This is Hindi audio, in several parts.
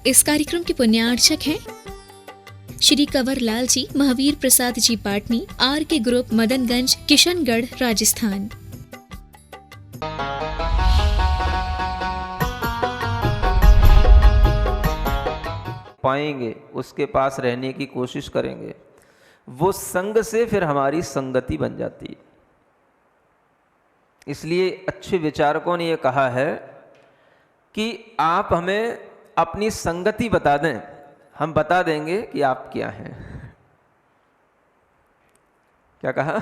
इस कार्यक्रम के पुण्यार्चक हैं श्री कंवर लाल जी, महावीर प्रसाद जी पाटनी, आर के ग्रुप, मदनगंज, किशनगढ़, राजस्थान। पाएंगे, उसके पास रहने की कोशिश करेंगे, वो संग से फिर हमारी संगति बन जाती है। इसलिए अच्छे विचारकों ने यह कहा है कि आप हमें अपनी संगति बता दें, हम बता देंगे कि आप क्या हैं। क्या कहा?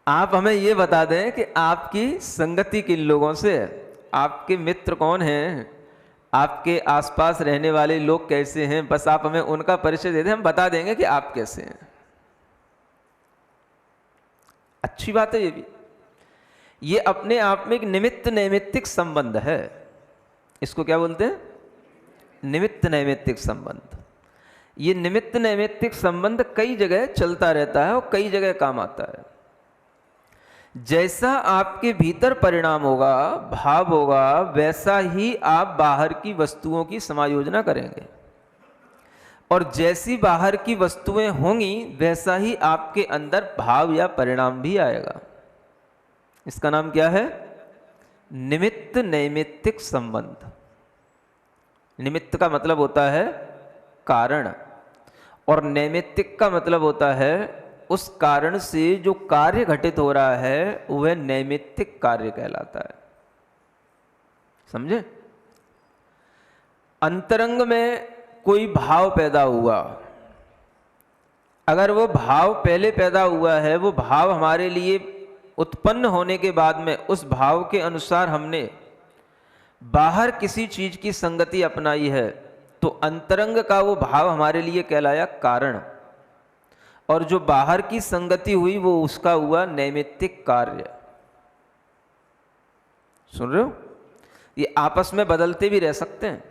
आप हमें ये बता दें कि आपकी संगति किन लोगों से है, आपके मित्र कौन हैं, आपके आसपास रहने वाले लोग कैसे हैं, बस आप हमें उनका परिचय दे दें, हम बता देंगे कि आप कैसे हैं। अच्छी बात है ये भी। ये अपने आप में एक निमित्त नैमित्तिक संबंध है। इसको क्या बोलते हैं? निमित्त नैमित्तिक संबंध। ये निमित्त नैमित्तिक संबंध कई जगह चलता रहता है और कई जगह काम आता है। जैसा आपके भीतर परिणाम होगा, भाव होगा, वैसा ही आप बाहर की वस्तुओं की समायोजना करेंगे, और जैसी बाहर की वस्तुएं होंगी वैसा ही आपके अंदर भाव या परिणाम भी आएगा। इसका नाम क्या है? निमित्त नैमित्तिक संबंध। निमित्त का मतलब होता है कारण, और नैमित्तिक का मतलब होता है उस कारण से जो कार्य घटित हो रहा है वह नैमित्तिक कार्य कहलाता है। समझे? अंतरंग में कोई भाव पैदा हुआ, अगर वो भाव पहले पैदा हुआ है, वो भाव हमारे लिए उत्पन्न होने के बाद में उस भाव के अनुसार हमने बाहर किसी चीज की संगति अपनाई है, तो अंतरंग का वो भाव हमारे लिए कहलाया कारण, और जो बाहर की संगति हुई वो उसका हुआ नैमित्तिक कार्य। सुन रहे हो? ये आपस में बदलते भी रह सकते हैं।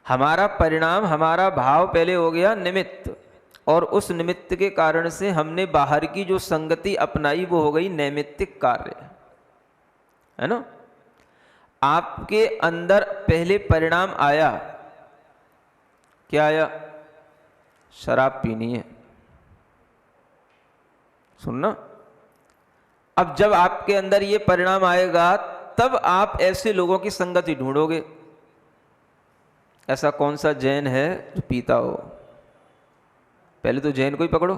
हमारा परिणाम, हमारा भाव पहले हो गया निमित्त, और उस निमित्त के कारण से हमने बाहर की जो संगति अपनाई वो हो गई नैमित्तिक कार्य, है ना? आपके अंदर पहले परिणाम आया, क्या आया? शराब पीनी है। सुनना, अब जब आपके अंदर ये परिणाम आएगा तब आप ऐसे लोगों की संगति ढूंढोगे। ऐसा कौन सा जैन है जो पीता हो? पहले तो जैन को ही पकड़ो,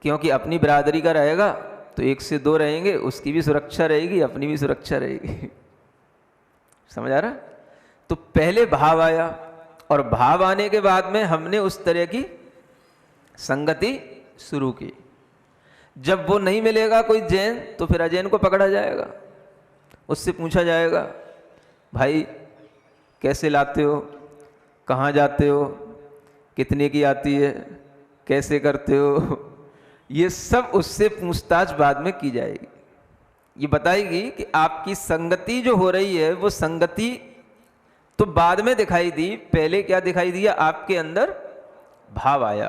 क्योंकि अपनी बिरादरी का रहेगा तो एक से दो रहेंगे, उसकी भी सुरक्षा रहेगी, अपनी भी सुरक्षा रहेगी। समझ आ रहा? तो पहले भाव आया, और भाव आने के बाद में हमने उस तरह की संगति शुरू की। जब वो नहीं मिलेगा कोई जैन, तो फिर अजैन को पकड़ा जाएगा, उससे पूछा जाएगा, भाई कैसे लाते हो, कहाँ जाते हो, कितने की आती है, कैसे करते हो, ये सब उससे पूछताछ बाद में की जाएगी। ये बताएगी कि आपकी संगति जो हो रही है वो संगति तो बाद में दिखाई दी, पहले क्या दिखाई दिया? आपके अंदर भाव आया।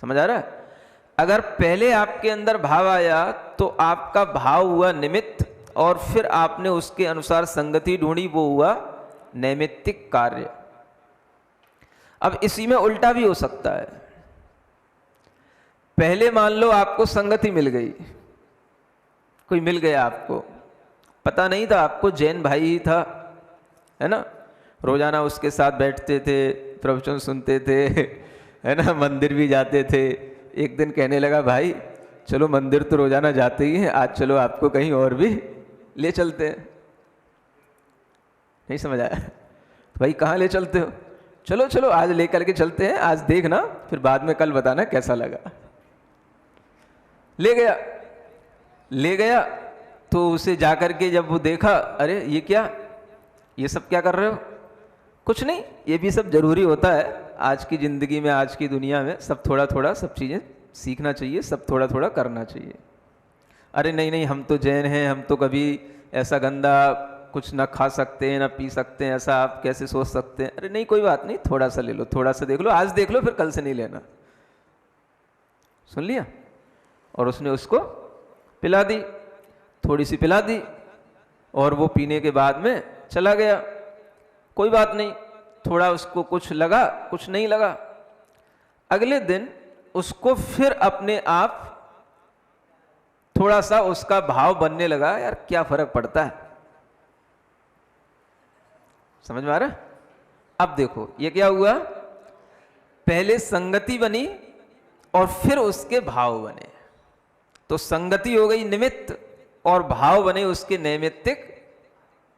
समझ आ रहा है? अगर पहले आपके अंदर भाव आया तो आपका भाव हुआ निमित्त, और फिर आपने उसके अनुसार संगति ढूंढी, वो हुआ नैमित्तिक कार्य। अब इसी में उल्टा भी हो सकता है। पहले मान लो आपको संगति मिल गई, कोई मिल गया आपको, पता नहीं था आपको जैन भाई ही था, है ना? रोजाना उसके साथ बैठते थे, प्रवचन सुनते थे, है ना? मंदिर भी जाते थे। एक दिन कहने लगा, भाई चलो मंदिर तो रोजाना जाते ही हैं, आज चलो आपको कहीं और भी ले चलते हैं। नहीं समझ आया? तो भाई कहाँ ले चलते हो? चलो चलो आज ले करके चलते हैं, आज देखना, फिर बाद में कल बताना कैसा लगा। ले गया, ले गया तो उसे जाकर के जब वो देखा, अरे ये क्या, ये सब क्या कर रहे हो? कुछ नहीं, ये भी सब जरूरी होता है आज की ज़िंदगी में, आज की दुनिया में सब थोड़ा थोड़ा सब चीज़ें सीखना चाहिए, सब थोड़ा थोड़ा करना चाहिए। अरे नहीं नहीं, हम तो जैन हैं, हम तो कभी ऐसा गंदा कुछ ना खा सकते हैं ना पी सकते हैं, ऐसा आप कैसे सोच सकते हैं? अरे नहीं कोई बात नहीं, थोड़ा सा ले लो, थोड़ा सा देख लो, आज देख लो, फिर कल से नहीं लेना। सुन लिया? और उसने उसको पिला दी, थोड़ी सी पिला दी, और वो पीने के बाद में चला गया। कोई बात नहीं, थोड़ा उसको कुछ लगा, कुछ नहीं लगा, अगले दिन उसको फिर अपने आप थोड़ा सा उसका भाव बनने लगा, यार क्या फर्क पड़ता है। समझ में आ रहा है? अब देखो ये क्या हुआ, पहले संगति बनी और फिर उसके भाव बने। तो संगति हो गई निमित्त और भाव बने उसके नैमित्तिक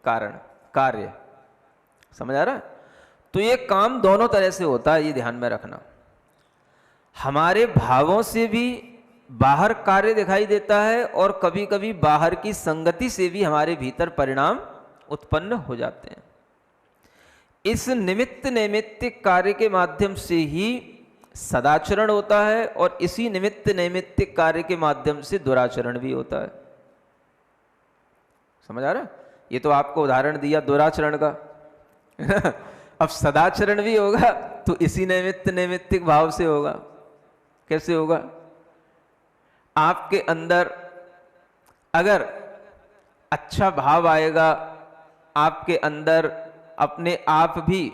कारण, कार्य। समझ आ रहा है? तो ये काम दोनों तरह से होता है, ये ध्यान में रखना। हमारे भावों से भी बाहर कार्य दिखाई देता है और कभी कभी बाहर की संगति से भी हमारे भीतर परिणाम उत्पन्न हो जाते हैं। इस निमित्त नैमित्तिक कार्य के माध्यम से ही सदाचरण होता है और इसी निमित्त नैमित्तिक कार्य के माध्यम से दुराचरण भी होता है। समझ आ रहा है? ये तो आपको उदाहरण दिया दुराचरण का अब सदाचरण भी होगा तो इसी नैमित्त नैमित्तिक भाव से होगा। कैसे होगा? आपके अंदर अगर अच्छा भाव आएगा, आपके अंदर अपने आप भी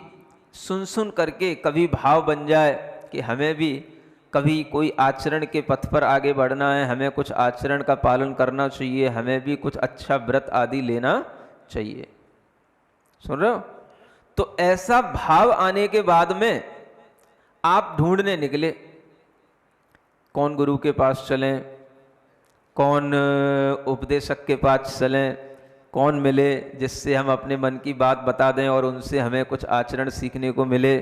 सुन सुन करके कभी भाव बन जाए कि हमें भी कभी कोई आचरण के पथ पर आगे बढ़ना है, हमें कुछ आचरण का पालन करना चाहिए, हमें भी कुछ अच्छा व्रत आदि लेना चाहिए। सुन रहे हो? तो ऐसा भाव आने के बाद में आप ढूंढने निकले, कौन गुरु के पास चलें, कौन उपदेशक के पास चलें, कौन मिले जिससे हम अपने मन की बात बता दें और उनसे हमें कुछ आचरण सीखने को मिले,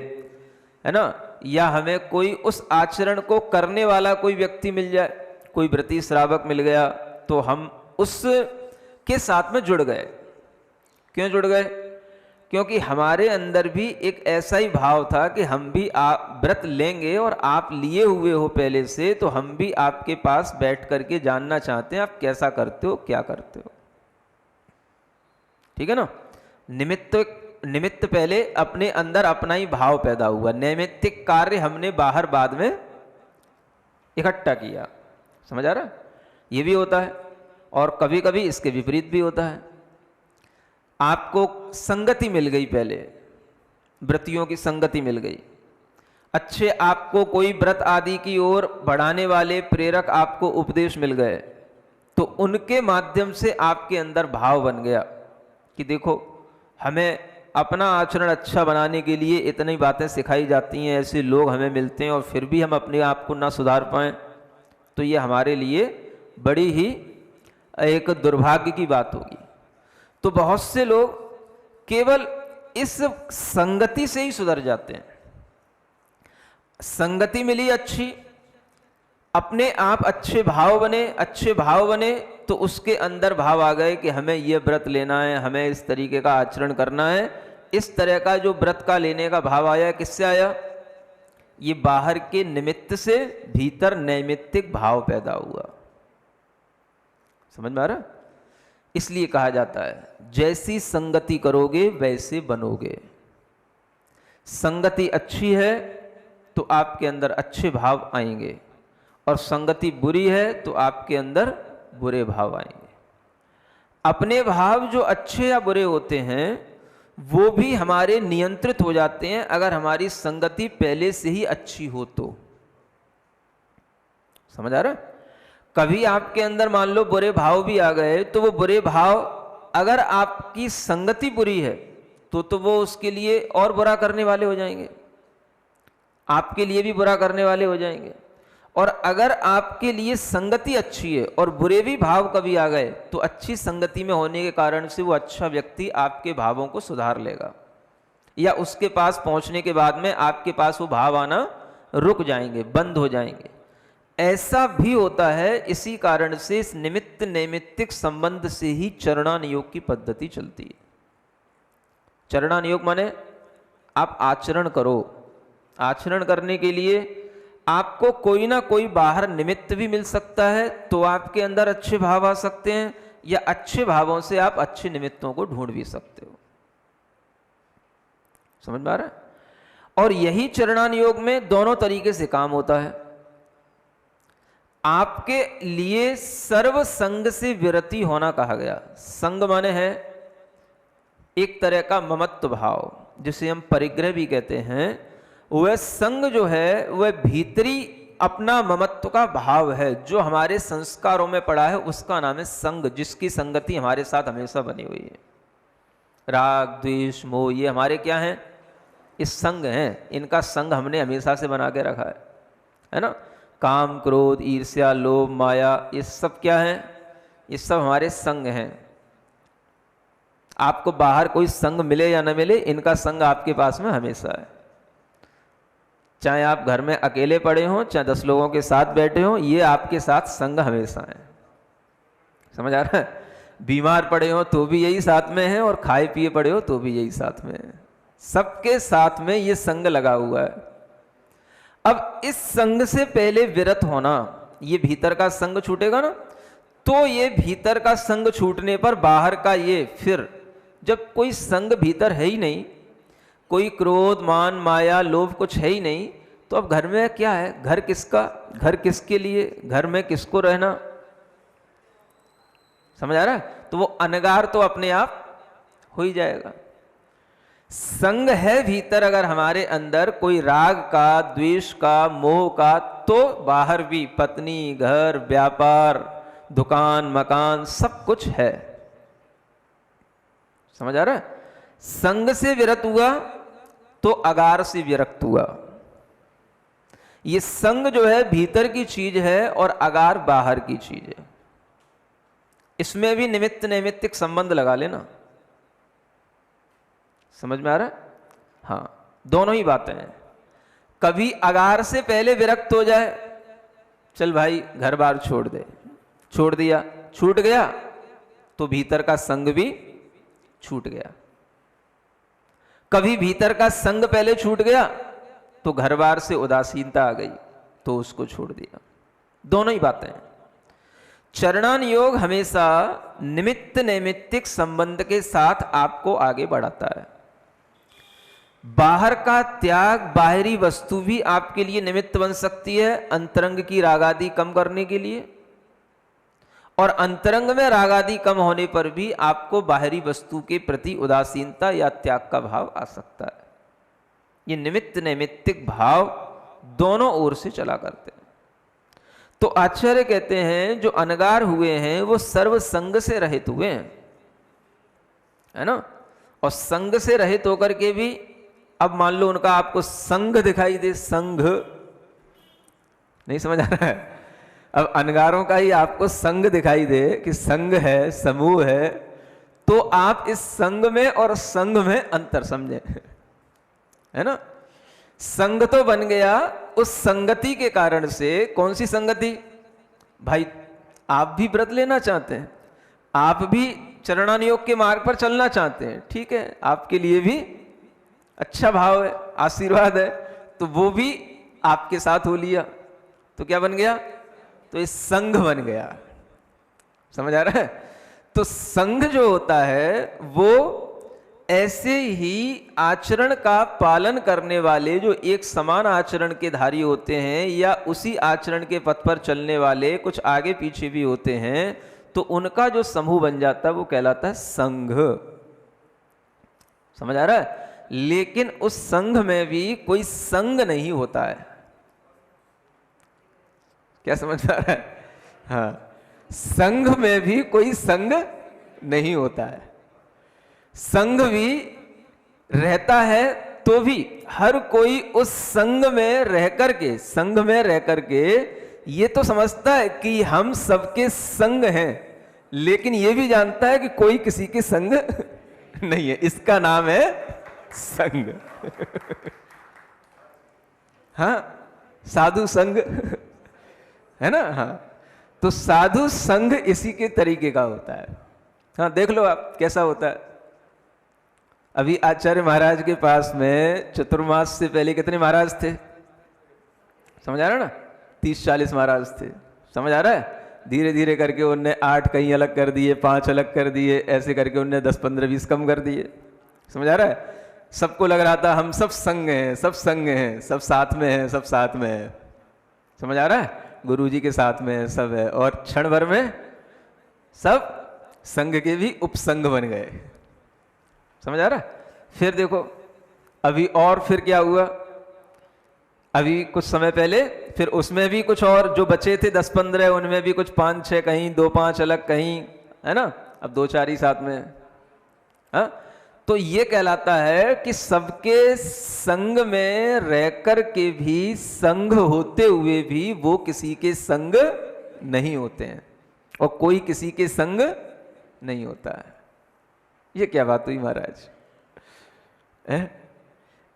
है ना? या हमें कोई उस आचरण को करने वाला कोई व्यक्ति मिल जाए, कोई व्रती श्रावक मिल गया तो हम उस के साथ में जुड़ गए। क्यों जुड़ गए? क्योंकि हमारे अंदर भी एक ऐसा ही भाव था कि हम भी व्रत लेंगे और आप लिए हुए हो पहले से, तो हम भी आपके पास बैठ करके जानना चाहते हैं आप कैसा करते हो, क्या करते हो। ठीक है ना? निमित्त पहले अपने अंदर अपना ही भाव पैदा हुआ, नैमित्तिक कार्य हमने बाहर बाद में इकट्ठा किया। समझ आ रहा? ये भी होता है और कभी कभी इसके विपरीत भी होता है। आपको संगति मिल गई, पहले व्रतियों की संगति मिल गई, अच्छे आपको कोई व्रत आदि की ओर बढ़ाने वाले प्रेरक आपको उपदेश मिल गए, तो उनके माध्यम से आपके अंदर भाव बन गया कि देखो हमें अपना आचरण अच्छा बनाने के लिए इतनी बातें सिखाई जाती हैं, ऐसे लोग हमें मिलते हैं और फिर भी हम अपने आप को ना सुधार पाएं, तो ये हमारे लिए बड़ी ही एक दुर्भाग्य की बात होगी। तो बहुत से लोग केवल इस संगति से ही सुधर जाते हैं। संगति मिली अच्छी, अपने आप अच्छे भाव बने तो उसके अंदर भाव आ गए कि हमें ये व्रत लेना है, हमें इस तरीके का आचरण करना है। इस तरह का जो व्रत का लेने का भाव आया, किससे आया? ये बाहर के निमित्त से भीतर नैमित्तिक भाव पैदा हुआ। समझ में आ रहा? इसलिए कहा जाता है जैसी संगति करोगे वैसे बनोगे। संगति अच्छी है तो आपके अंदर अच्छे भाव आएंगे और संगति बुरी है तो आपके अंदर बुरे भाव आएंगे। अपने भाव जो अच्छे या बुरे होते हैं वो भी हमारे नियंत्रित हो जाते हैं अगर हमारी संगति पहले से ही अच्छी हो तो। समझ आ रहा है? कभी आपके अंदर मान लो बुरे भाव भी आ गए तो वो बुरे भाव अगर आपकी संगति बुरी है तो वो उसके लिए और बुरा करने वाले हो जाएंगे, आपके लिए भी बुरा करने वाले हो जाएंगे। और अगर आपके लिए संगति अच्छी है और बुरे भी भाव कभी आ गए तो अच्छी संगति में होने के कारण से वो अच्छा व्यक्ति आपके भावों को सुधार लेगा, या उसके पास पहुंचने के बाद में आपके पास वो भाव आना रुक जाएंगे, बंद हो जाएंगे। ऐसा भी होता है। इसी कारण से इस निमित्त नैमित्तिक संबंध से ही चरणान योग की पद्धति चलती है। चरणान योग माने आप आचरण करो। आचरण करने के लिए आपको कोई ना कोई बाहर निमित्त भी मिल सकता है तो आपके अंदर अच्छे भाव आ सकते हैं, या अच्छे भावों से आप अच्छे निमित्तों को ढूंढ भी सकते हो। समझ में आ रहा है? और यही चरणान योग में दोनों तरीके से काम होता है। आपके लिए सर्व संग से विरति होना कहा गया। संग माने है एक तरह का ममत्व भाव, जिसे हम परिग्रह भी कहते हैं, वह संग जो है वह भीतरी अपना ममत्व का भाव है, जो हमारे संस्कारों में पड़ा है उसका नाम है संग, जिसकी संगति हमारे साथ हमेशा बनी हुई है। राग द्वेष मोह ये हमारे क्या हैं, इस संग हैं, इनका संग हमने हमेशा से बना के रखा है ना। काम क्रोध ईर्ष्या लोभ माया ये सब क्या है, ये सब हमारे संग हैं। आपको बाहर कोई संग मिले या न मिले, इनका संग आपके पास में हमेशा है। चाहे आप घर में अकेले पड़े हों, चाहे 10 लोगों के साथ बैठे हों, ये आपके साथ संग हमेशा है। समझ आ रहा है? बीमार पड़े हो तो भी यही साथ में है, और खाए पिए पड़े हो तो भी यही साथ में है। सबके साथ में ये संग लगा हुआ है। अब इस संग से पहले विरत होना, ये भीतर का संग छूटेगा ना, तो ये भीतर का संग छूटने पर बाहर का ये, फिर जब कोई संग भीतर है ही नहीं, कोई क्रोध मान माया लोभ कुछ है ही नहीं, तो अब घर में क्या है, घर किसका, घर किसके लिए, घर में किसको रहना। समझ आ रहा है? तो वो अनगार तो अपने आप हो ही जाएगा। संग है भीतर अगर हमारे अंदर कोई राग का, द्वेष का, मोह का, तो बाहर भी पत्नी, घर, व्यापार, दुकान, मकान सब कुछ है। समझ आ रहा है? संग से विरत हुआ तो अगार से विरक्त हुआ। ये संग जो है भीतर की चीज है और अगार बाहर की चीज है। इसमें भी निमित्त नैमित्तिक संबंध लगा लेना। समझ में आ रहा है? हाँ, दोनों ही बातें हैं। कभी अगार से पहले विरक्त हो जाए, चल भाई घर बार छोड़ दे, छोड़ दिया, छूट गया, तो भीतर का संग भी छूट गया। कभी भीतर का संग पहले छूट गया तो घर बार से उदासीनता आ गई, तो उसको छोड़ दिया। दोनों ही बातें हैं। चरणान योग हमेशा निमित्त नैमित्तिक संबंध के साथ आपको आगे बढ़ाता है। बाहर का त्याग, बाहरी वस्तु भी आपके लिए निमित्त बन सकती है अंतरंग की रागादि कम करने के लिए, और अंतरंग में रागादि कम होने पर भी आपको बाहरी वस्तु के प्रति उदासीनता या त्याग का भाव आ सकता है। ये निमित्त नैमित्तिक भाव दोनों ओर से चला करते हैं। तो आचार्य कहते हैं जो अनगार हुए हैं वो सर्व संग से रहित हुए हैं, है ना। और संग से रहित होकर के भी, अब मान लो उनका आपको संग दिखाई दे, संग नहीं समझ आ रहा है, अब अनगारों का ही आपको संग दिखाई दे कि संग है, समूह है, तो आप इस संग में और संग में अंतर समझें, है ना। संग तो बन गया उस संगति के कारण से। कौन सी संगति? भाई आप भी व्रत लेना चाहते हैं, आप भी चरणान योग के मार्ग पर चलना चाहते हैं, ठीक है, आपके लिए भी अच्छा भाव है, आशीर्वाद है, तो वो भी आपके साथ हो लिया, तो क्या बन गया? तो ये संघ बन गया। समझ आ रहा है? तो संघ जो होता है वो ऐसे ही आचरण का पालन करने वाले जो एक समान आचरण के धारी होते हैं, या उसी आचरण के पथ पर चलने वाले कुछ आगे पीछे भी होते हैं, तो उनका जो समूह बन जाता है वो कहलाता है संघ। समझ आ रहा है? लेकिन उस संघ में भी कोई संग नहीं होता है। क्या समझ आ रहा है? हाँ, संघ में भी कोई संग नहीं होता है। संघ भी रहता है तो भी हर कोई उस संघ में रह करके, संघ में रह करके ये तो समझता है कि हम सबके संग हैं, लेकिन ये भी जानता है कि कोई किसी के संग नहीं है। इसका नाम है संग। हाँ, साधु संग, है ना। हाँ, तो साधु संग इसी के तरीके का होता है। हाँ, देख लो आप कैसा होता है। अभी आचार्य महाराज के पास में चतुर्मास से पहले कितने महाराज थे? समझ आ रहा है ना? 30-40 महाराज थे। समझ आ रहा है? धीरे धीरे करके उनने 8 कहीं अलग कर दिए, 5 अलग कर दिए, ऐसे करके उनने 10, 15, 20 कम कर दिए। समझ आ रहा है? सबको लग रहा था हम सब संग हैं, सब संग हैं, सब साथ में हैं, सब साथ में है। समझ आ रहा है? गुरुजी के साथ में सब है, और क्षण भर में सब संग के भी उपसंग बन गए। समझ आ रहा है? फिर देखो अभी और फिर क्या हुआ, अभी कुछ समय पहले फिर उसमें भी कुछ और जो बचे थे 10-15, उनमें भी कुछ 5-6 कहीं, 2-5 अलग कहीं, है ना, अब 2-4 ही साथ में। हाँ, तो ये कहलाता है कि सबके संग में रहकर के भी, संग होते हुए भी वो किसी के संग नहीं होते हैं और कोई किसी के संग नहीं होता है। ये क्या बात हुई महाराज?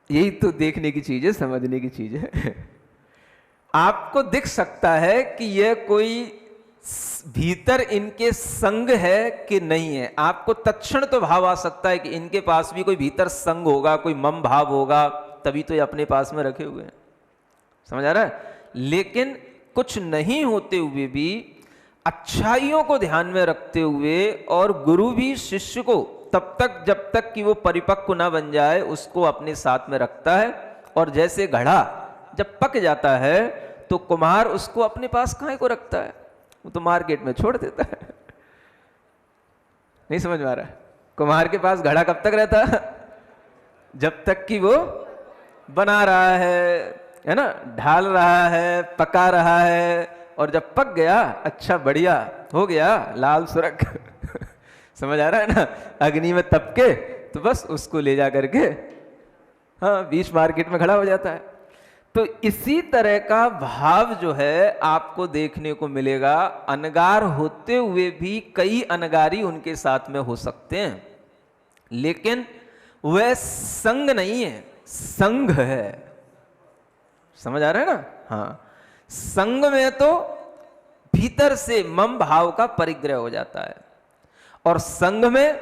यही तो देखने की चीज है, समझने की चीज है। आपको दिख सकता है कि यह कोई भीतर इनके संग है कि नहीं है, आपको तत्क्षण तो भाव आ सकता है कि इनके पास भी कोई भीतर संग होगा, कोई मम भाव होगा, तभी तो ये अपने पास में रखे हुए हैं। समझ आ रहा है? लेकिन कुछ नहीं होते हुए भी अच्छाइयों को ध्यान में रखते हुए, और गुरु भी शिष्य को तब तक जब तक कि वो परिपक्व ना बन जाए उसको अपने साथ में रखता है। और जैसे घड़ा जब पक जाता है तो कुम्हार उसको अपने पास काहे को रखता है, वो तो मार्केट में छोड़ देता है। नहीं समझ में आ रहा है? कुम्हार के पास घड़ा कब तक रहता है? जब तक कि वो बना रहा है ना, ढाल रहा है, पका रहा है, और जब पक गया, अच्छा बढ़िया हो गया, लाल सुरख समझ आ रहा है ना, अग्नि में तपके, तो बस उसको ले जा करके हाँ बीच मार्केट में खड़ा हो जाता है। तो इसी तरह का भाव जो है आपको देखने को मिलेगा। अनगार होते हुए भी कई अनगारी उनके साथ में हो सकते हैं, लेकिन वह संग नहीं है, संग है। समझ आ रहा है ना? हाँ, संग में तो भीतर से मम भाव का परिग्रह हो जाता है, और संग में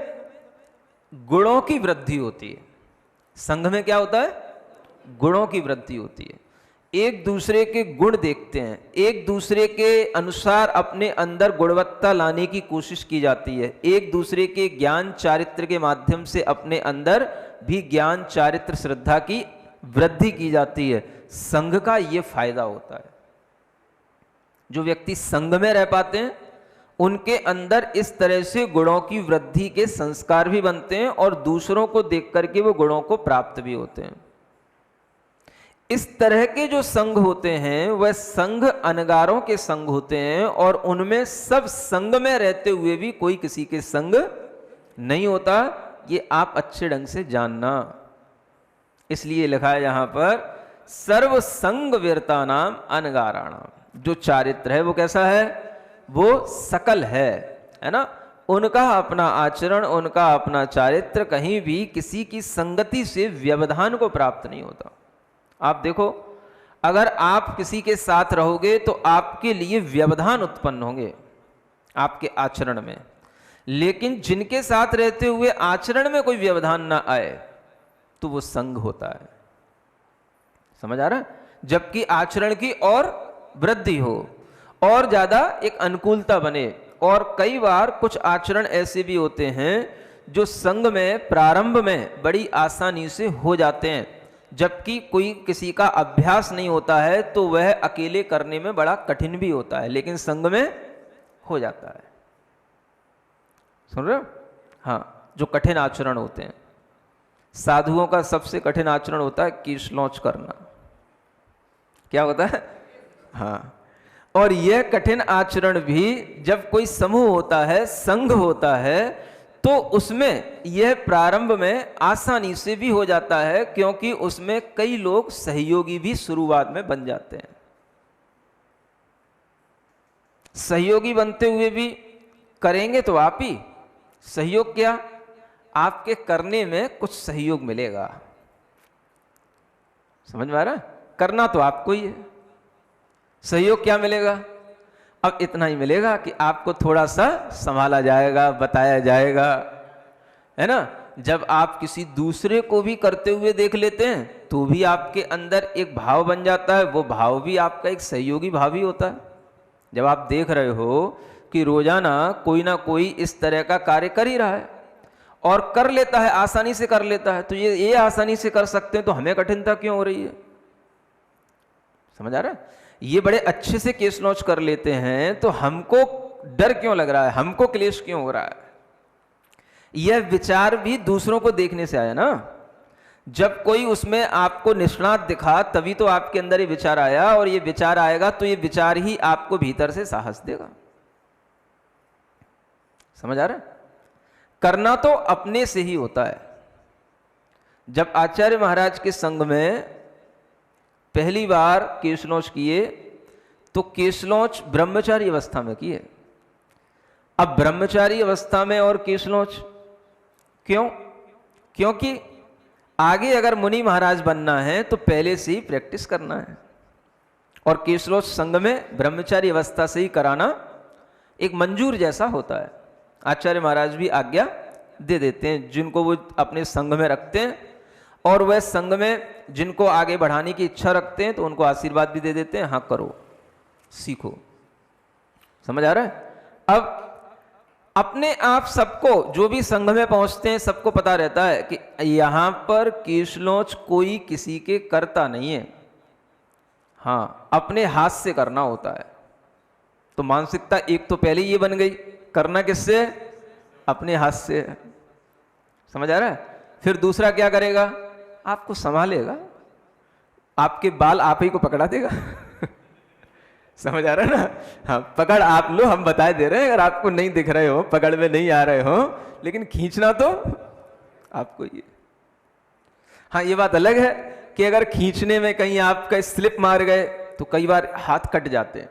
गुणों की वृद्धि होती है। संग में क्या होता है? गुणों की वृद्धि होती है। एक दूसरे के गुण देखते हैं, एक दूसरे के अनुसार अपने अंदर गुणवत्ता लाने की कोशिश की जाती है, एक दूसरे के ज्ञान चारित्र के माध्यम से अपने अंदर भी ज्ञान चारित्र श्रद्धा की वृद्धि की जाती है। संघ का ये फायदा होता है। जो व्यक्ति संघ में रह पाते हैं उनके अंदर इस तरह से गुणों की वृद्धि के संस्कार भी बनते हैं, और दूसरों को देख करके वो गुणों को प्राप्त भी होते हैं। इस तरह के जो संघ होते हैं वह संघ अनगारों के संघ होते हैं, और उनमें सब संग में रहते हुए भी कोई किसी के संग नहीं होता। ये आप अच्छे ढंग से जानना। इसलिए लिखा है यहां पर, सर्व संग वीरता नाम अनगाराणाम। जो चारित्र है वो कैसा है? वो सकल है ना। उनका अपना आचरण, उनका अपना चारित्र कहीं भी किसी की संगति से व्यवधान को प्राप्त नहीं होता। आप देखो, अगर आप किसी के साथ रहोगे तो आपके लिए व्यवधान उत्पन्न होंगे आपके आचरण में, लेकिन जिनके साथ रहते हुए आचरण में कोई व्यवधान ना आए तो वो संग होता है। समझ आ रहा है? जबकि आचरण की और वृद्धि हो और ज्यादा एक अनुकूलता बने। और कई बार कुछ आचरण ऐसे भी होते हैं जो संग में प्रारंभ में बड़ी आसानी से हो जाते हैं, जबकि कोई किसी का अभ्यास नहीं होता है तो वह अकेले करने में बड़ा कठिन भी होता है, लेकिन संग में हो जाता है। सुन रहे हो? हाँ, जो कठिन आचरण होते हैं, साधुओं का सबसे कठिन आचरण होता है कीश लॉन्च करना। क्या होता है? हाँ, और यह कठिन आचरण भी जब कोई समूह होता है, संघ होता है, तो उसमें यह प्रारंभ में आसानी से भी हो जाता है, क्योंकि उसमें कई लोग सहयोगी भी शुरुआत में बन जाते हैं। सहयोगी बनते हुए भी करेंगे तो आप ही सहयोग, क्या आपके करने में कुछ सहयोग मिलेगा। समझ में आ रहा है? करना तो आपको ही है, सहयोग क्या मिलेगा? अब इतना ही मिलेगा कि आपको थोड़ा सा संभाला जाएगा, बताया जाएगा, है ना। जब आप किसी दूसरे को भी करते हुए देख लेते हैं तो भी आपके अंदर एक भाव बन जाता है, वो भाव भी आपका एक सहयोगी भाव ही होता है। जब आप देख रहे हो कि रोजाना कोई ना कोई इस तरह का कार्य कर ही रहा है और कर लेता है, आसानी से कर लेता है, तो ये आसानी से कर सकते हैं तो हमें कठिनता क्यों हो रही है? समझ आ रहा है? ये बड़े अच्छे से केस लॉन्च कर लेते हैं तो हमको डर क्यों लग रहा है, हमको क्लेश क्यों हो रहा है? यह विचार भी दूसरों को देखने से आया ना। जब कोई उसमें आपको निष्णात दिखा तभी तो आपके अंदर ये विचार आया, और ये विचार आएगा तो ये विचार ही आपको भीतर से साहस देगा। समझ आ रहा है? करना तो अपने से ही होता है। जब आचार्य महाराज के संग में पहली बार केशलोच किए तो केशलोच ब्रह्मचारी अवस्था में किए। अब ब्रह्मचारी अवस्था में और केशलोच क्यों? क्योंकि आगे अगर मुनि महाराज बनना है तो पहले से ही प्रैक्टिस करना है, और केशलोच संग में ब्रह्मचारी अवस्था से ही कराना एक मंजूर जैसा होता है। आचार्य महाराज भी आज्ञा दे देते हैं जिनको वो अपने संग में रखते हैं, और वह संग में जिनको आगे बढ़ाने की इच्छा रखते हैं तो उनको आशीर्वाद भी दे देते हैं, हाँ करो, सीखो। समझ आ रहा है? अब अपने आप सबको, जो भी संघ में पहुंचते हैं, सबको पता रहता है कि यहां पर केशलोच कोई किसी के करता नहीं है, हाँ अपने हाथ से करना होता है। तो मानसिकता एक तो पहले ये बन गई, करना किससे? अपने हाथ से। समझ आ रहा है? फिर दूसरा क्या करेगा? आपको संभालेगा, आपके बाल आप ही को पकड़ा देगा। समझ आ रहा है ना? हाँ, पकड़ आप लो, हम बताए दे रहे हैं, अगर आपको नहीं दिख रहे हो, पकड़ में नहीं आ रहे हो, लेकिन खींचना तो आपको ये। हाँ, ये बात अलग है कि अगर खींचने में कहीं आपका स्लिप मार गए तो कई बार हाथ कट जाते हैं।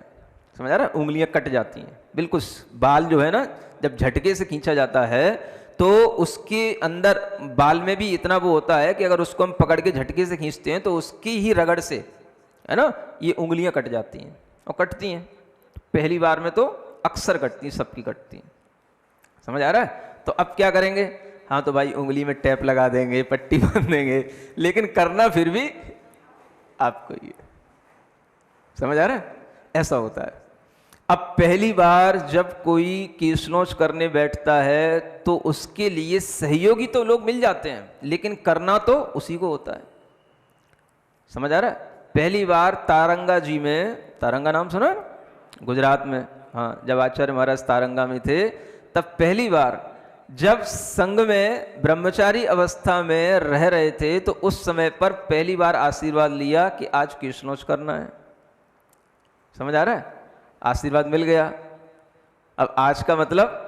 समझ आ रहा है? उंगलियां कट जाती हैं बिल्कुल। बाल जो है ना, जब झटके से खींचा जाता है तो उसके अंदर बाल में भी इतना वो होता है कि अगर उसको हम पकड़ के झटके से खींचते हैं तो उसकी ही रगड़ से, है ना, ये उंगलियां कट जाती हैं, और कटती हैं। पहली बार में तो अक्सर कटती हैं, सबकी कटती हैं। समझ आ रहा है? तो अब क्या करेंगे? हाँ तो भाई उंगली में टैप लगा देंगे, पट्टी बांध देंगे, लेकिन करना फिर भी आपको ये। समझ आ रहा है? ऐसा होता है। अब पहली बार जब कोई केशलोच करने बैठता है तो उसके लिए सहयोगी तो लोग मिल जाते हैं, लेकिन करना तो उसी को होता है। समझ आ रहा है? पहली बार तारंगा जी में, तारंगा नाम सुना गुजरात में? हाँ, जब आचार्य महाराज तारंगा में थे तब पहली बार जब संघ में ब्रह्मचारी अवस्था में रह रहे थे तो उस समय पर पहली बार आशीर्वाद लिया कि आज केशलोच करना है। समझ आ रहा है? आशीर्वाद मिल गया। अब आज का मतलब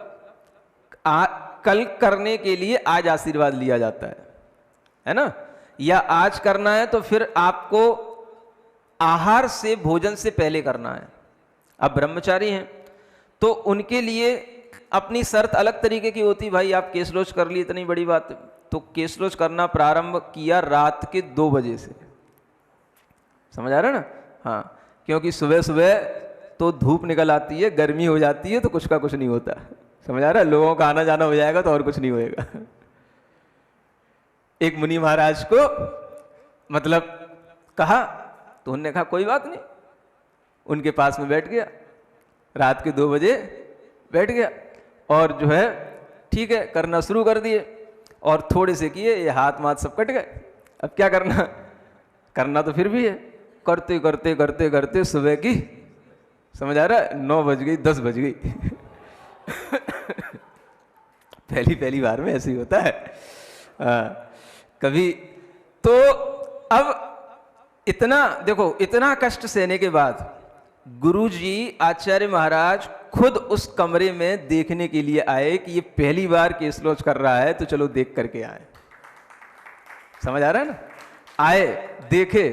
कल करने के लिए आज आशीर्वाद लिया जाता है ना? या आज करना है तो फिर आपको आहार से, भोजन से पहले करना है। अब ब्रह्मचारी हैं तो उनके लिए अपनी शर्त अलग तरीके की होती। भाई आप केशलोच कर लिए, इतनी बड़ी बात। तो केशलोच करना प्रारंभ किया रात के 2 बजे से। समझ आ रहा है ना? हाँ, क्योंकि सुबह सुबह तो धूप निकल आती है, गर्मी हो जाती है, तो कुछ का कुछ नहीं होता। समझ आ रहा है? लोगों का आना जाना हो जाएगा तो और कुछ नहीं होएगा। एक मुनि महाराज को मतलब कहा तो उन्होंने कहा कोई बात नहीं, उनके पास में बैठ गया, रात के 2 बजे बैठ गया, और जो है ठीक है करना शुरू कर दिए, और थोड़े से किए, ये हाथ माथ सब कट गए। अब क्या करना? करना तो फिर भी है। करते करते करते करते सुबह की, समझ आ रहा है, 9 बज गई, 10 बज गई। पहली बार में ऐसे ही होता है। कभी तो अब इतना देखो, इतना कष्ट सहने के बाद गुरुजी आचार्य महाराज खुद उस कमरे में देखने के लिए आए कि ये पहली बार केशलोच कर रहा है, तो चलो देख करके आए। समझ आ रहा है ना? आए, देखे,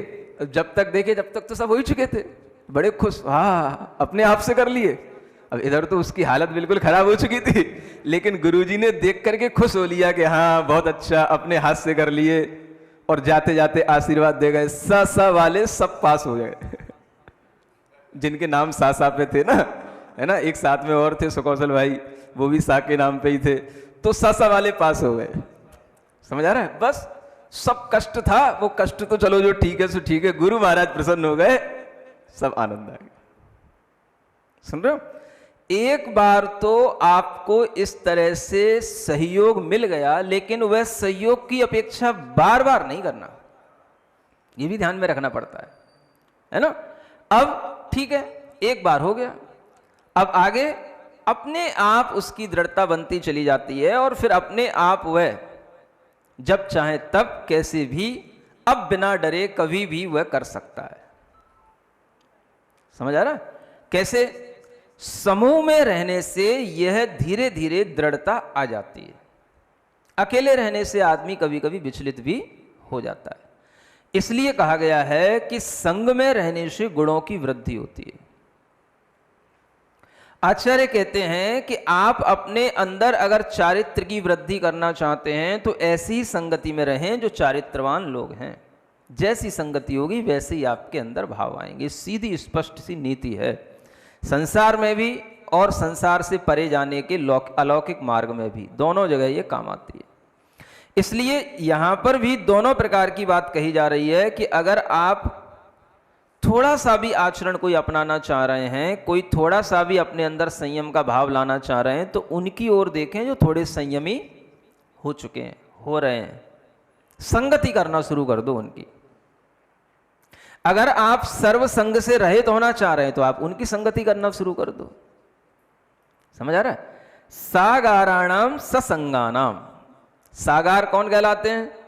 जब तक देखे जब तक तो सब हो ही चुके थे, बड़े खुश, हाँ अपने आप से कर लिए। अब इधर तो उसकी हालत बिल्कुल खराब हो चुकी थी, लेकिन गुरुजी ने देख करके खुश हो लिया कि हाँ बहुत अच्छा, अपने हाथ से कर लिए, और जाते जाते आशीर्वाद दे गए। सा वाले सब पास हो गए। जिनके नाम सा पे थे ना, है ना, एक साथ में और थे सुकौशल भाई, वो भी सा के नाम पे ही थे, तो सा वाले पास हो गए। समझ आ रहा है? बस सब कष्ट था, वो कष्ट तो चलो जो ठीक है सो ठीक है, गुरु महाराज प्रसन्न हो गए, सब आनंद आ गया। सुन रहे हो? एक बार तो आपको इस तरह से सहयोग मिल गया, लेकिन वह सहयोग की अपेक्षा बार बार नहीं करना, ये भी ध्यान में रखना पड़ता है ना? अब ठीक है, एक बार हो गया, अब आगे अपने आप उसकी दृढ़ता बनती चली जाती है, और फिर अपने आप वह जब चाहे तब कैसे भी, अब बिना डरे कभी भी वह कर सकता है। समझ आ रहा? कैसे? समूह में रहने से यह धीरे धीरे दृढ़ता आ जाती है। अकेले रहने से आदमी कभी कभी विचलित भी हो जाता है। इसलिए कहा गया है कि संग में रहने से गुणों की वृद्धि होती है। आचार्य कहते हैं कि आप अपने अंदर अगर चारित्र की वृद्धि करना चाहते हैं तो ऐसी ही संगति में रहें जो चारित्रवान लोग हैं। जैसी संगति होगी वैसे ही आपके अंदर भाव आएंगे। सीधी स्पष्ट सी नीति है, संसार में भी और संसार से परे जाने के अलौकिक मार्ग में भी, दोनों जगह ये काम आती है। इसलिए यहां पर भी दोनों प्रकार की बात कही जा रही है कि अगर आप थोड़ा सा भी आचरण कोई अपनाना चाह रहे हैं, कोई थोड़ा सा भी अपने अंदर संयम का भाव लाना चाह रहे हैं, तो उनकी ओर देखें जो थोड़े संयमी हो चुके हैं, हो रहे हैं। संगति करना शुरू कर दो उनकी। अगर आप सर्व संग से रहित होना चाह रहे हैं तो आप उनकी संगति करना शुरू कर दो। समझ आ रहा है? सागाराणाम ससंगानाम। सागार कौन कहलाते हैं?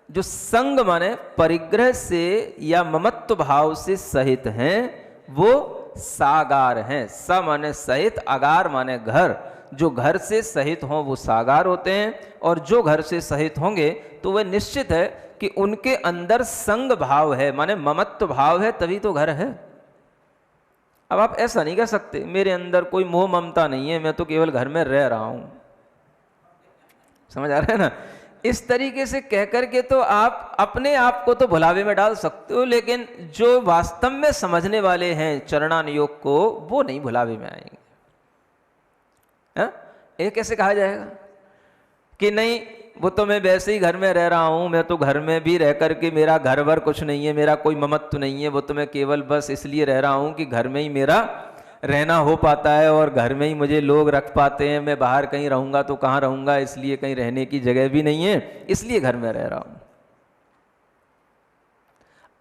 जो संग माने परिग्रह से या ममत्व भाव से सहित हैं, वो सागार हैं। स माने सहित, अगार माने घर। जो घर से सहित हों वो सागार होते हैं, और जो घर से सहित होंगे तो वह निश्चित है कि उनके अंदर संग भाव है, माने ममत्व भाव है, तभी तो घर है। अब आप ऐसा नहीं कह सकते मेरे अंदर कोई मोह ममता नहीं है, मैं तो केवल घर में रह रहा हूं। समझ आ रहा है ना? इस तरीके से कहकर के तो आप अपने आप को तो भुलावे में डाल सकते हो, लेकिन जो वास्तव में समझने वाले हैं चरणानुयोग को, वो नहीं भुलावे में आएंगे। ये कैसे कहा जाएगा कि नहीं वो तो मैं वैसे ही घर में रह रहा हूं, मैं तो घर में भी रह करके मेरा घर भर कुछ नहीं है, मेरा कोई ममत्व नहीं है, वो तो मैं केवल बस इसलिए रह रहा हूं कि घर में ही मेरा रहना हो पाता है और घर में ही मुझे लोग रख पाते हैं। मैं बाहर कहीं रहूंगा तो कहाँ रहूंगा, इसलिए कहीं रहने की जगह भी नहीं है, इसलिए घर में रह रहा हूं।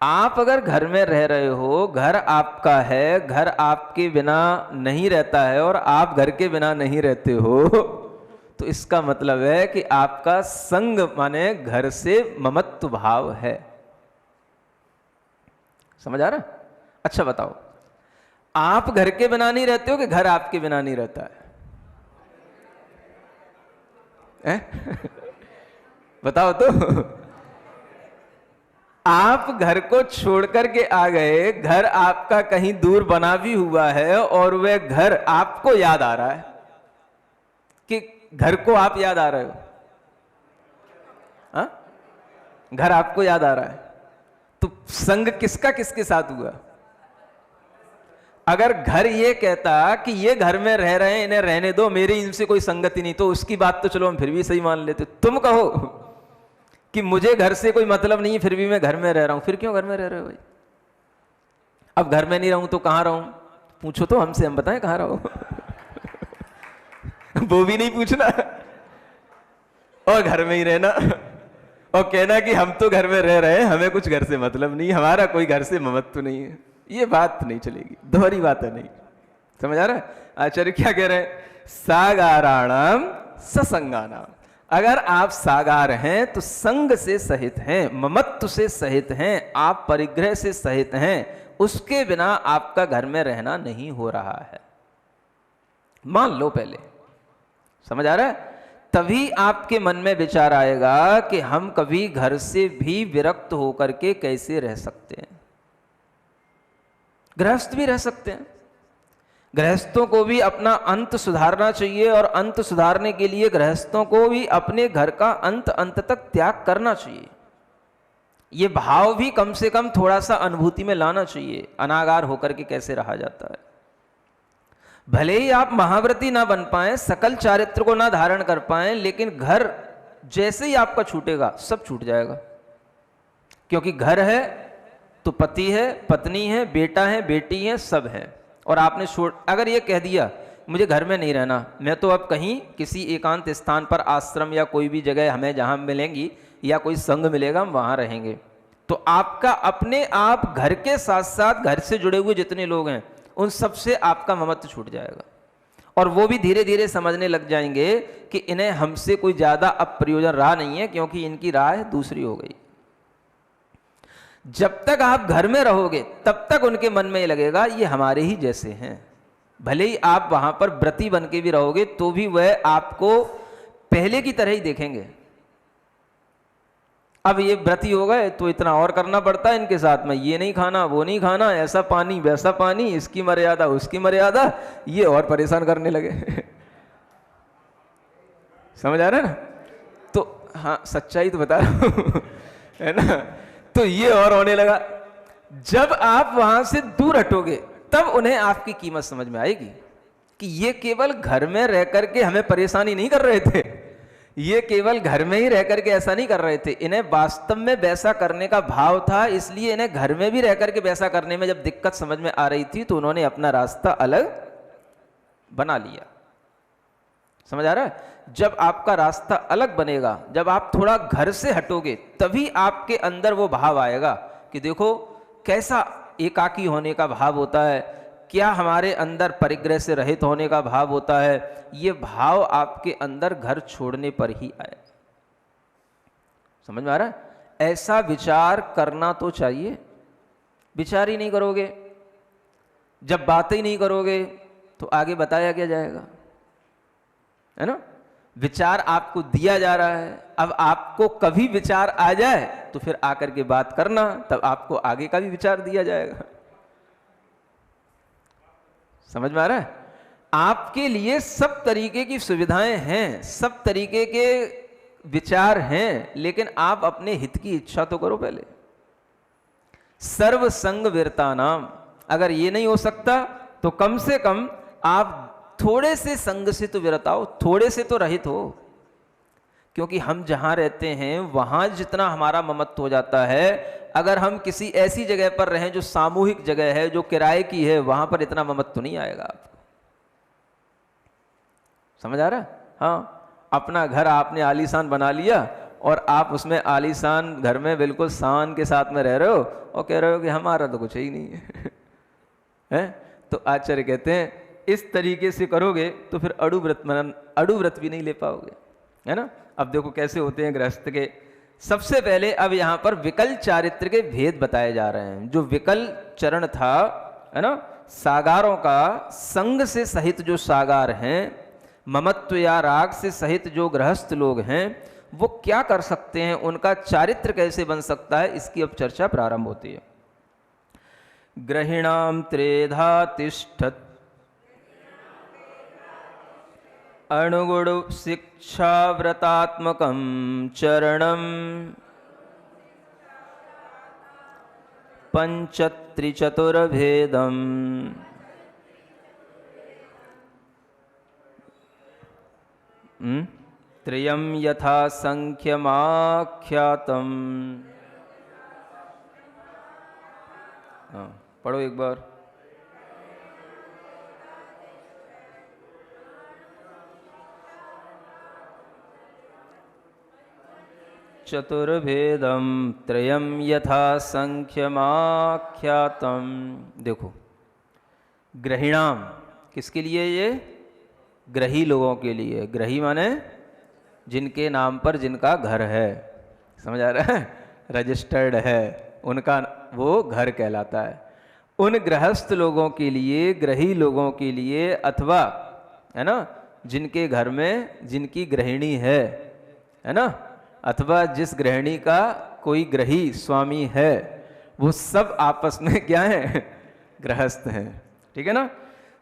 आप अगर घर में रह रहे हो, घर आपका है, घर आपके बिना नहीं रहता है और आप घर के बिना नहीं रहते हो, तो इसका मतलब है कि आपका संग माने घर से ममत्व भाव है। समझ आ रहा? अच्छा बताओ, आप घर के बिना नहीं रहते हो कि घर आपके बिना नहीं रहता है? बताओ तो। आप घर को छोड़कर के आ गए, घर आपका कहीं दूर बना भी हुआ है और वह घर आपको याद आ रहा है कि घर को आप याद आ रहे हो। हा? घर आपको याद आ रहा है, तो संग किसका किसके साथ हुआ? अगर घर ये कहता कि ये घर में रह रहे हैं, इन्हें रहने दो, मेरी इनसे कोई संगति नहीं, तो उसकी बात तो चलो हम फिर भी सही मान लेते। तुम कहो कि मुझे घर से कोई मतलब नहीं है, फिर भी मैं घर में रह रहा हूं, फिर क्यों घर में रह रहे हो भाई? अब घर में नहीं रहूं तो कहां रहूं? पूछो तो हमसे, हम बताएं कहां रहो। वो भी नहीं पूछना और घर में ही रहना और कहना कि हम तो घर में रह रहे हैं, हमें कुछ घर से मतलब नहीं, हमारा कोई घर से ममत्व नहीं है। ये बात नहीं चलेगी, दोहरी बात है नहीं। समझ आ रहा है? आचार्य क्या कह रहे हैं? सागाराणाम ससंगानाम। अगर आप सागार हैं तो संग से सहित हैं, ममत्व से सहित हैं, आप परिग्रह से सहित हैं, उसके बिना आपका घर में रहना नहीं हो रहा है। मान लो पहले। समझ आ रहा है? तभी आपके मन में विचार आएगा कि हम कभी घर से भी विरक्त होकर के कैसे रह सकते हैं। गृहस्थ भी रह सकते हैं, गृहस्थों को भी अपना अंत सुधारना चाहिए, और अंत सुधारने के लिए गृहस्थों को भी अपने घर का अंत तक त्याग करना चाहिए। ये भाव भी कम से कम थोड़ा सा अनुभूति में लाना चाहिए, अनागार होकर के कैसे रहा जाता है। भले ही आप महाव्रती ना बन पाए, सकल चारित्र को ना धारण कर पाए, लेकिन घर जैसे ही आपका छूटेगा सब छूट जाएगा। क्योंकि घर है तो पति है, पत्नी है, बेटा है, बेटी है, सब है। और आपने अगर ये कह दिया मुझे घर में नहीं रहना, मैं तो अब कहीं किसी एकांत स्थान पर, आश्रम या कोई भी जगह हमें जहां मिलेंगी या कोई संग मिलेगा हम वहां रहेंगे, तो आपका अपने आप घर के साथ साथ घर से जुड़े हुए जितने लोग हैं उन सब से आपका ममत्व छूट जाएगा। और वो भी धीरे धीरे समझने लग जाएंगे कि इन्हें हमसे कोई ज्यादा अब प्रयोजन रहा नहीं है, क्योंकि इनकी राह दूसरी हो गई। जब तक आप घर में रहोगे तब तक उनके मन में ये लगेगा ये हमारे ही जैसे हैं। भले ही आप वहां पर व्रती बन के भी रहोगे तो भी वह आपको पहले की तरह ही देखेंगे। अब ये व्रती हो गए तो इतना और करना पड़ता है इनके साथ में, ये नहीं खाना वो नहीं खाना, ऐसा पानी वैसा पानी, इसकी मर्यादा उसकी मर्यादा, ये और परेशान करने लगे। समझ आ रहा है ना? तो हाँ, सच्चाई तो बता रहा हूं, है ना? तो ये और होने लगा। जब आप वहां से दूर हटोगे तब उन्हें आपकी कीमत समझ में आएगी कि ये केवल घर में रह करके हमें परेशानी नहीं कर रहे थे, ये केवल घर में ही रह करके ऐसा नहीं कर रहे थे, इन्हें वास्तव में वैसा करने का भाव था, इसलिए इन्हें घर में भी रह करके वैसा करने में जब दिक्कत समझ में आ रही थी तो उन्होंने अपना रास्ता अलग बना लिया। समझ आ रहा है? जब आपका रास्ता अलग बनेगा, जब आप थोड़ा घर से हटोगे, तभी आपके अंदर वो भाव आएगा कि देखो कैसा एकाकी होने का भाव होता है, क्या हमारे अंदर परिग्रह से रहित होने का भाव होता है। ये भाव आपके अंदर घर छोड़ने पर ही आए। समझ में आ रहा है? ऐसा विचार करना तो चाहिए। विचार ही नहीं करोगे, जब बातें ही नहीं करोगे तो आगे बताया क्या जाएगा, है ना? विचार आपको दिया जा रहा है, अब आपको कभी विचार आ जाए तो फिर आकर के बात करना, तब आपको आगे का भी विचार दिया जाएगा। समझ में आ रहा है? आपके लिए सब तरीके की सुविधाएं हैं, सब तरीके के विचार हैं, लेकिन आप अपने हित की इच्छा तो करो पहले। सर्व संग वीरता नाम, अगर ये नहीं हो सकता तो कम से कम आप थोड़े से संग से तो विरत आओ, थोड़े से तो रहित हो। क्योंकि हम जहां रहते हैं वहां जितना हमारा ममत्व हो जाता है, अगर हम किसी ऐसी जगह पर रहें जो सामूहिक जगह है, जो किराए की है, वहां पर इतना ममत्व नहीं आएगा आपको। समझ आ रहा है? हाँ, अपना घर आपने आलीशान बना लिया और आप उसमें आलीशान घर में बिल्कुल शान के साथ में रह रहे हो और कह रहे हो कि हमारा तो कुछ ही नहीं है। हैं? तो आचार्य कहते हैं इस तरीके से करोगे तो फिर अड़ु व्रत भी नहीं ले पाओगे, है ना? अब देखो कैसे होते हैं गृहस्थ के। सबसे पहले अब यहां पर विकल चारित्र के भेद बताए जा रहे हैं। जो विकल चरण था, है ना, सागारों का, संग से सहित जो सागार हैं, ममत्व या राग से सहित जो गृहस्थ लोग हैं, वो क्या कर सकते हैं, उनका चारित्र कैसे बन सकता है, इसकी अब चर्चा प्रारंभ होती है। ग्रहिणाम त्रेधा तिष्ठत् अणुगुण शिक्षा व्रतात्मकं चरणम पंचत्रिचतुर्भेदम त्रयम यथा संख्यमाख्यातम। पढ़ो एक बार। चतुर्भेदम त्रयम यथा संख्यमाख्यातम। देखो, ग्रहिणाम किसके लिए? ये ग्रही लोगों के लिए। ग्रही माने जिनके नाम पर जिनका घर है। समझ आ रहा है? रजिस्टर्ड है, उनका वो घर कहलाता है। उन गृहस्थ लोगों के लिए, ग्रही लोगों के लिए, अथवा, है ना, जिनके घर में जिनकी गृहिणी है ना, अथवा जिस गृहिणी का कोई ग्रही स्वामी है, वो सब आपस में क्या है? गृहस्थ हैं। ठीक है ना?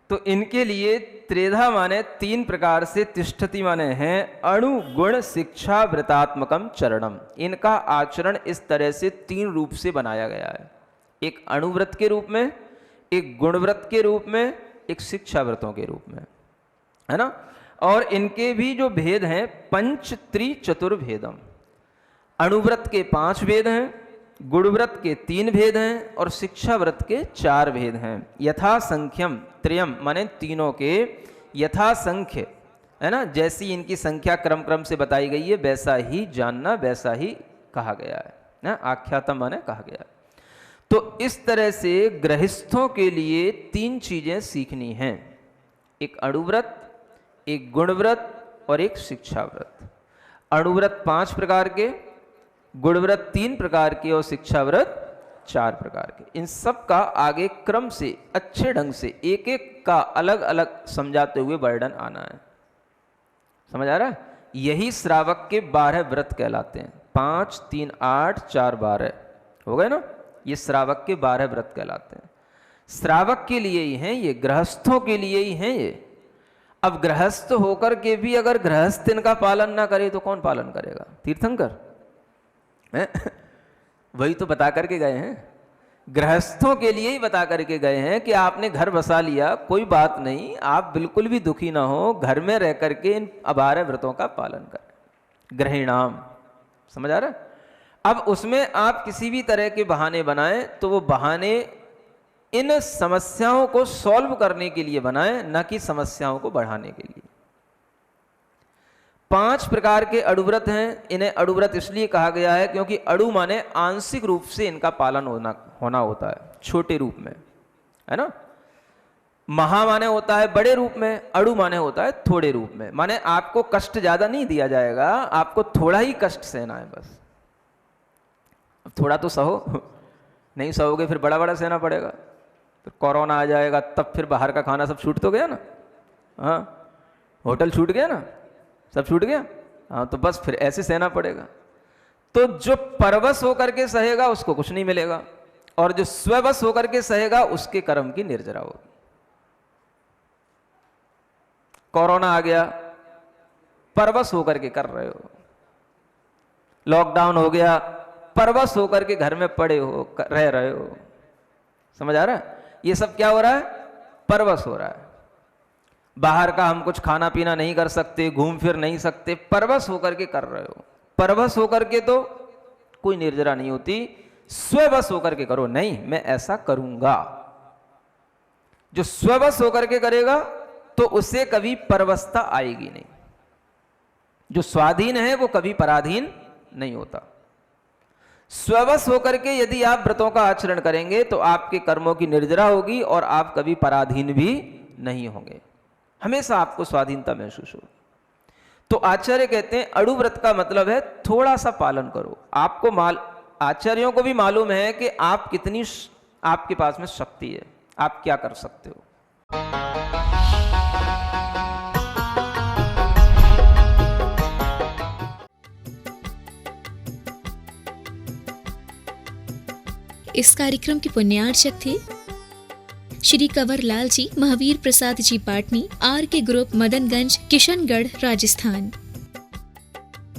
तो इनके लिए त्रेधा माने तीन प्रकार से, तिष्ठति माने हैं अणु गुण शिक्षा व्रतात्मकम चरणम। इनका आचरण इस तरह से तीन रूप से बनाया गया है। एक अणुव्रत के रूप में, एक गुणव्रत के रूप में, एक शिक्षा व्रतों के रूप में, है ना? और इनके भी जो भेद हैं, पंच त्रि चतुर्भेदम। अणुव्रत के 5 भेद हैं, गुणव्रत के 3 भेद हैं और शिक्षा व्रत के 4 भेद हैं। यथा संख्यम त्रयम माने तीनों के, यथा संख्य, है ना, जैसी इनकी संख्या क्रम क्रम से बताई गई है वैसा ही जानना, वैसा ही कहा गया है ना। आख्यातम माने कहा गया। तो इस तरह से गृहस्थों के लिए 3 चीजें सीखनी हैं। एक अणुव्रत, एक गुण व्रत और एक शिक्षा व्रत। अणुव्रत 5 प्रकार के, गुण व्रत 3 प्रकार के और शिक्षा व्रत 4 प्रकार के। इन सब का आगे क्रम से अच्छे ढंग से एक एक का अलग अलग समझाते हुए वर्णन आना है। समझ आ रहा है? यही श्रावक के 12 व्रत कहलाते हैं। 5, 3, 8, 4, 12 हो गए ना? ये श्रावक के 12 व्रत कहलाते हैं। श्रावक के लिए ही हैं ये, गृहस्थों के लिए ही हैं ये। अब गृहस्थ होकर के भी अगर गृहस्थ इनका पालन ना करे तो कौन पालन करेगा? तीर्थंकर वही तो बता करके गए हैं, गृहस्थों के लिए ही बता करके गए हैं कि आपने घर बसा लिया, कोई बात नहीं, आप बिल्कुल भी दुखी ना हो, घर में रह करके इन 12 व्रतों का पालन करें। गृहिणाम, समझ आ रहा है? अब उसमें आप किसी भी तरह के बहाने बनाएं तो वो बहाने इन समस्याओं को सॉल्व करने के लिए बनाएं, न कि समस्याओं को बढ़ाने के लिए। 5 प्रकार के अड़ुव्रत हैं। इन्हें अड़ुव्रत इसलिए कहा गया है क्योंकि अड़ु माने आंशिक रूप से इनका पालन होना होता है, छोटे रूप में, है ना? महा माने होता है बड़े रूप में, अड़ु माने होता है थोड़े रूप में। माने आपको कष्ट ज्यादा नहीं दिया जाएगा, आपको थोड़ा ही कष्ट सहना है बस। अब थोड़ा तो सहो, नहीं सहोगे फिर बड़ा बड़ा सहना पड़ेगा। फिर कोरोना आ जाएगा, तब फिर बाहर का खाना सब छूट तो गया ना, हाँ, होटल छूट गया ना, सब छूट गया, हाँ, तो बस फिर ऐसे सहना पड़ेगा। तो जो परवश होकर के सहेगा उसको कुछ नहीं मिलेगा, और जो स्ववश होकर के सहेगा उसके कर्म की निर्जरा होगी। कोरोना आ गया, परवश होकर के कर रहे हो, लॉकडाउन हो गया, परवश होकर के घर में पड़े हो, रह रहे हो। समझ आ रहा है? ये सब क्या हो रहा है? परवश हो रहा है। बाहर का हम कुछ खाना पीना नहीं कर सकते, घूम फिर नहीं सकते, परवश होकर के कर रहे हो। परवश होकर के तो कोई निर्जरा नहीं होती, स्ववश होकर के करो। नहीं, मैं ऐसा करूंगा। जो स्ववश होकर के करेगा तो उसे कभी परवशता आएगी नहीं। जो स्वाधीन है वो कभी पराधीन नहीं होता। स्ववश होकर के यदि आप व्रतों का आचरण करेंगे तो आपके कर्मों की निर्जरा होगी और आप कभी पराधीन भी नहीं होंगे, हमेशा आपको स्वाधीनता महसूस होगी। तो आचार्य कहते हैं अड़ु व्रत का मतलब है थोड़ा सा पालन करो। आपको आचार्यों को भी मालूम है कि आप कितनी आपके पास में शक्ति है, आप क्या कर सकते हो। इस कार्यक्रम के पुण्यार्चक थे श्री कंवर लाल जी, महावीर प्रसाद जी पाटनी, आर के ग्रुप, मदनगंज, किशनगढ़, राजस्थान।